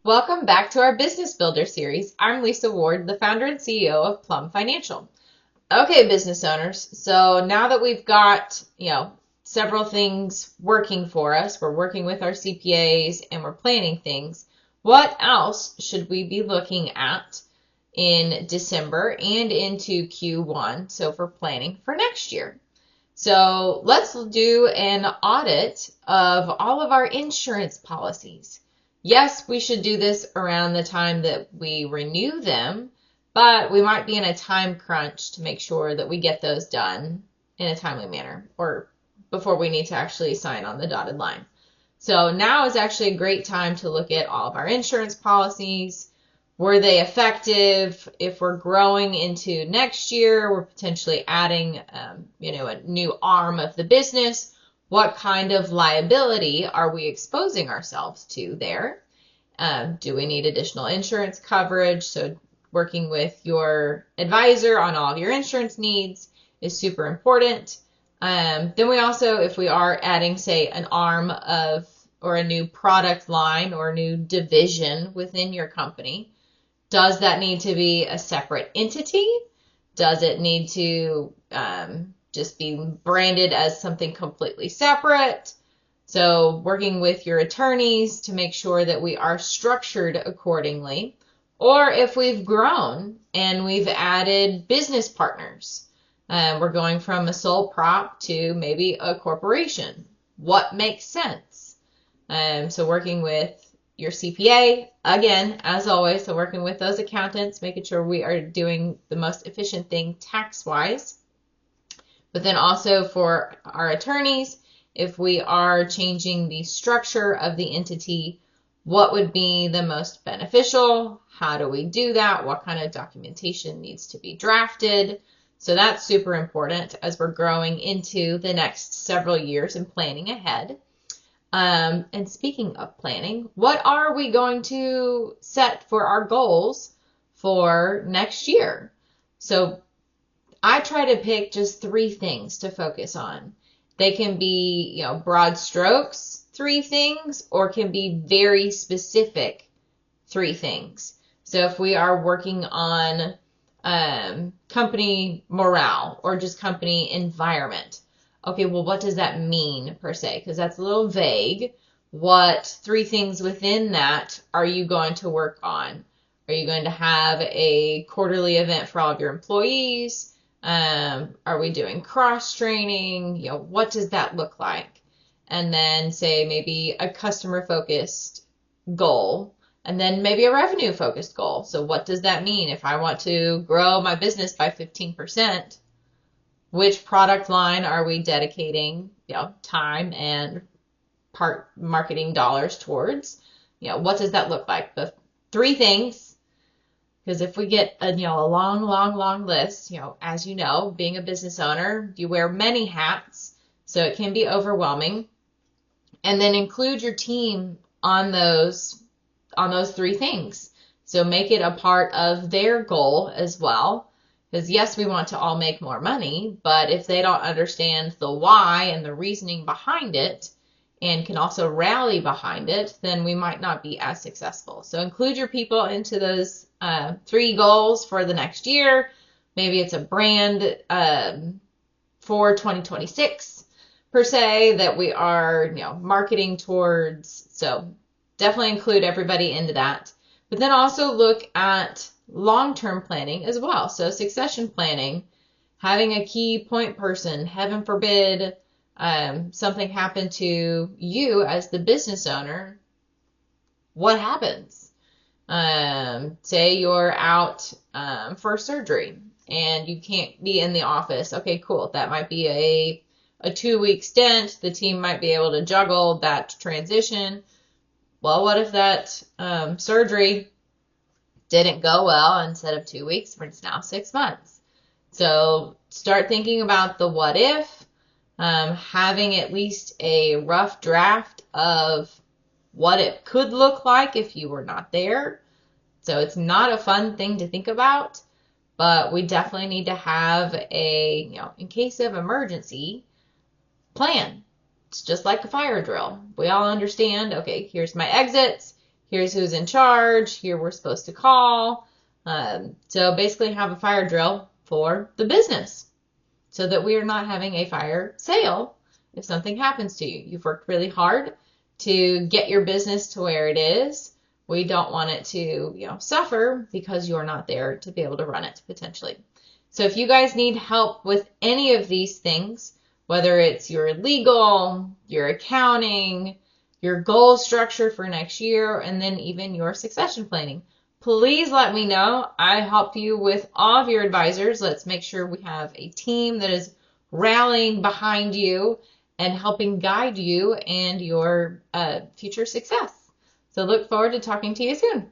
Welcome back to our Business Builder series. I'm Lisa Ward, the founder and CEO of Plumb Financial. Okay, business owners, so now that we've got, several things working for us, we're working with our CPAs and we're planning things, what else should we be looking at in December and into Q1, so for planning for next year? So let's do an audit of all of our insurance policies. Yes, we should do this around the time that we renew them, but we might be in a time crunch to make sure that we get those done in a timely manner or before we need to actually sign on the dotted line. So now is actually a great time to look at all of our insurance policies. Were they effective? If we're growing into next year, we're potentially adding, a new arm of the business. What kind of liability are we exposing ourselves to there? Do we need additional insurance coverage? So working with your advisor on all of your insurance needs is super important. Then we also, if we are adding, say, an arm of or a new product line or a new division within your company, does that need to be a separate entity? Does it need to just be branded as something completely separate? So working with your attorneys to make sure that we are structured accordingly. Or if we've grown and we've added business partners, we're going from a sole prop to maybe a corporation. What makes sense? So working with your CPA, again, as always, so working with those accountants, making sure we are doing the most efficient thing tax-wise. But then also for our attorneys, if we are changing the structure of the entity, what would be the most beneficial? How do we do that? What kind of documentation needs to be drafted? So that's super important as we're growing into the next several years and planning ahead. And speaking of planning, what are we going to set for our goals for next year? So I try to pick just 3 things to focus on. They can be, broad strokes, 3 things, or can be very specific 3 things. So if we are working on company morale or just company environment, okay, well, what does that mean per se? Because that's a little vague. What 3 things within that are you going to work on? Are you going to have a quarterly event for all of your employees? Are we doing cross training? What does that look like? And then say maybe a customer focused goal and then maybe a revenue focused goal. So what does that mean? If I want to grow my business by 15%, which product line are we dedicating, time and marketing dollars towards? What does that look like? The 3 things, because if we get a long list, as you know, being a business owner, you wear many hats, so it can be overwhelming. And then include your team on those 3 things. So make it a part of their goal as well. Because yes, we want to all make more money, but if they don't understand the why and the reasoning behind it and can also rally behind it, then we might not be as successful. So include your people into those 3 goals for the next year. Maybe it's a brand for 2026 per se that we are marketing towards. So definitely include everybody into that. But then also look at long-term planning as well. So succession planning, having a key point person, heaven forbid something happened to you as the business owner, what happens? Say you're out for surgery and you can't be in the office. Okay, cool. That might be a 2-week stint. The team might be able to juggle that transition. Well, what if that surgery didn't go well? Instead of 2 weeks, it's now 6 months. So start thinking about the what if, having at least a rough draft of what it could look like if you were not there. So it's not a fun thing to think about, but we definitely need to have a, in case of emergency, plan. It's just like a fire drill. We all understand, okay, here's my exits, here's who's in charge, here we're supposed to call. So basically have a fire drill for the business so that we are not having a fire sale if something happens to you. You've worked really hard to get your business to where it is. We don't want it to, suffer because you're not there to be able to run it potentially. So if you guys need help with any of these things, whether it's your legal, your accounting, your goal structure for next year, and then even your succession planning, please let me know. I help you with all of your advisors. Let's make sure we have a team that is rallying behind you and helping guide you and your future success. So look forward to talking to you soon.